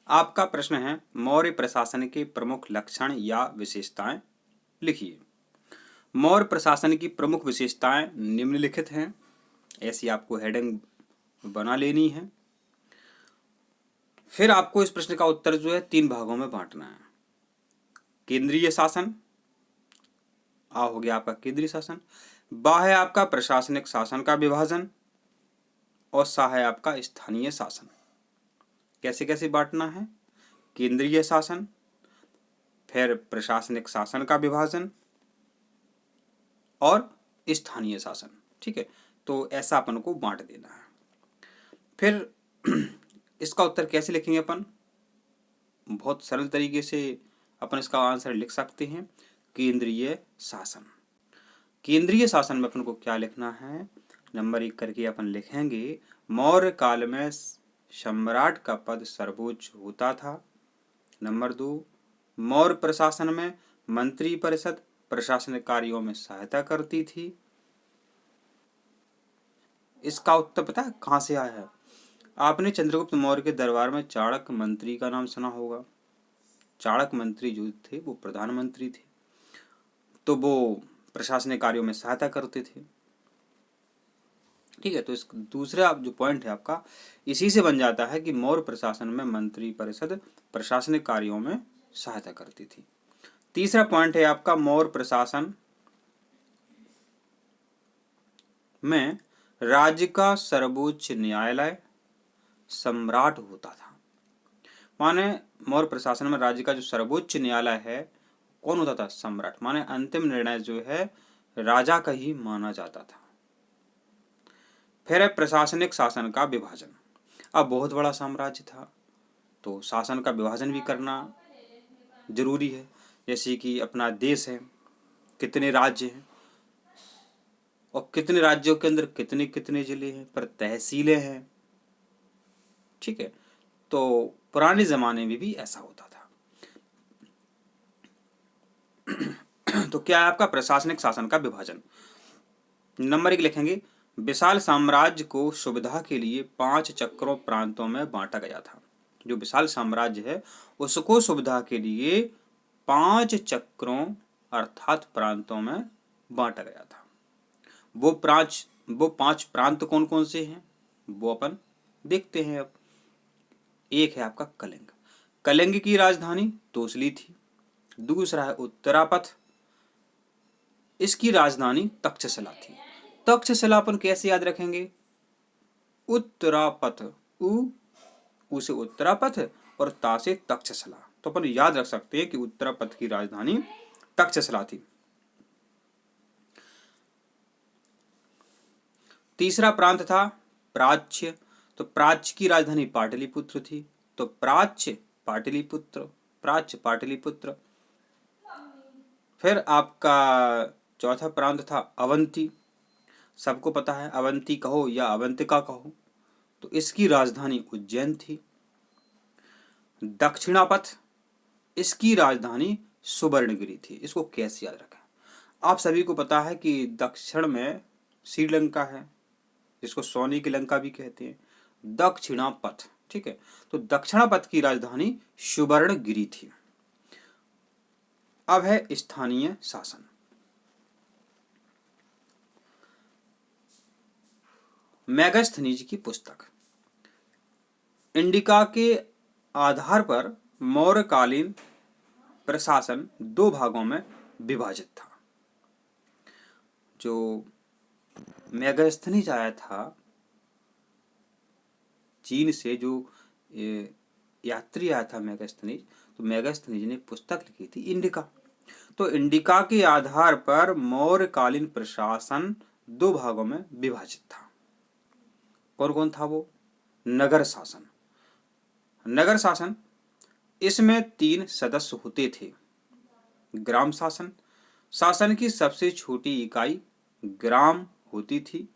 आपका प्रश्न है मौर्य प्रशासन के प्रमुख लक्षण या विशेषताएं लिखिए। मौर्य प्रशासन की प्रमुख विशेषताएं निम्नलिखित हैं, ऐसी आपको हेडिंग बना लेनी है। फिर आपको इस प्रश्न का उत्तर जो है 3 भागों में बांटना है। केंद्रीय शासन, आ हो गया आपका केंद्रीय शासन, बा है आपका प्रशासनिक शासन का विभाजन, और सा है आपका स्थानीय शासन। कैसे कैसे बांटना है? केंद्रीय शासन, फिर प्रशासनिक शासन का विभाजन और स्थानीय शासन। ठीक है, तो ऐसा अपन को बांट देना है। फिर इसका उत्तर कैसे लिखेंगे अपन? बहुत सरल तरीके से अपन इसका आंसर लिख सकते हैं, केंद्रीय शासन। केंद्रीय शासन में अपन को क्या लिखना है? नंबर 1 करके अपन लिखेंगे, मौर्य काल में सम्राट का पद सर्वोच्च होता था। नंबर 2, मौर्य प्रशासन में मंत्री परिषद प्रशासनिक कार्यों में सहायता करती थी। इसका उत्तर पता है कहां से आया है? आपने चंद्रगुप्त मौर्य के दरबार में चाणक्य मंत्री का नाम सुना होगा। चाणक्य मंत्री जो थे वो प्रधानमंत्री थे, तो वो प्रशासनिक कार्यों में सहायता करते थे। ठीक है, तो इस दूसरा जो पॉइंट है आपका इसी से बन जाता है कि मौर्य प्रशासन में मंत्री परिषद प्रशासनिक कार्यों में सहायता करती थी। तीसरा पॉइंट है आपका मौर्य प्रशासन में राज्य का सर्वोच्च न्यायालय सम्राट होता था। माने मौर्य प्रशासन में राज्य का जो सर्वोच्च न्यायालय है कौन होता था? सम्राट। माने अंतिम निर्णय जो है राजा का ही माना जाता था। फिर है प्रशासनिक शासन का विभाजन। अब बहुत बड़ा साम्राज्य था तो शासन का विभाजन भी करना जरूरी है। जैसे कि अपना देश है, कितने राज्य हैं और कितने राज्यों के अंदर कितने कितने जिले हैं, पर तहसीलें हैं। ठीक है, तो पुराने जमाने में भी ऐसा होता था। तो क्या है आपका प्रशासनिक शासन का विभाजन? नंबर 1 लिखेंगे, विशाल साम्राज्य को सुविधा के लिए 5 चक्रों प्रांतों में बांटा गया था। जो विशाल साम्राज्य है उसको सुविधा के लिए 5 चक्रों अर्थात प्रांतों में बांटा गया था। वो 5 प्रांत कौन कौन से हैं वो अपन देखते हैं। अब एक है आपका कलिंग। कलिंग की राजधानी तोसली थी। दूसरा है उत्तरापथ, इसकी राजधानी तक्षशिला थी। तक्षशिला अपन कैसे याद रखेंगे? उत्तरापथ, उ से उत्तरापथ और ता से तक्षशिला, तो अपन याद रख सकते हैं कि उत्तरापथ की राजधानी तक्षशिला थी। तीसरा प्रांत था प्राच्य, तो प्राच्य की राजधानी पाटलिपुत्र थी। तो प्राच्य पाटलिपुत्र। फिर आपका चौथा प्रांत था अवंती। सबको पता है, अवंती कहो या अवंतिका कहो, तो इसकी राजधानी उज्जैन थी। दक्षिणापथ, इसकी राजधानी सुवर्णगिरी थी। इसको कैसे याद रखें? आप सभी को पता है कि दक्षिण में श्रीलंका है, जिसको सोने की लंका भी कहते हैं। दक्षिणापथ, ठीक है, तो दक्षिणापथ की राजधानी सुवर्णगिरी थी। अब है स्थानीय शासन। मेगास्थनीज की पुस्तक इंडिका के आधार पर मौर्यकालीन प्रशासन 2 भागों में विभाजित था। जो मेगास्थनीज आया था चीन से, जो यात्री आया था मेगास्थनीज, तो मेगास्थनीज ने पुस्तक लिखी थी इंडिका। तो इंडिका के आधार पर मौर्यकालीन प्रशासन 2 भागों में विभाजित था। कौन कौन था वो? नगर शासन। नगर शासन, इसमें 3 सदस्य होते थे। ग्राम शासन, शासन की सबसे छोटी इकाई ग्राम होती थी।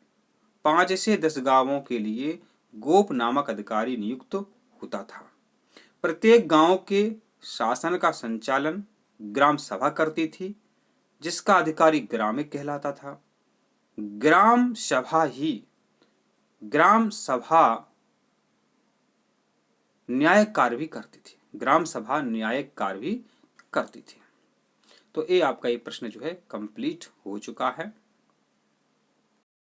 5 से 10 गांवों के लिए गोप नामक अधिकारी नियुक्त होता था। प्रत्येक गांव के शासन का संचालन ग्राम सभा करती थी, जिसका अधिकारी ग्रामिक कहलाता था। ग्राम सभा न्यायिक कार्य भी करती थी। ग्राम सभा न्यायिक कार्य भी करती थी। तो ये आपका ये प्रश्न जो है कंप्लीट हो चुका है।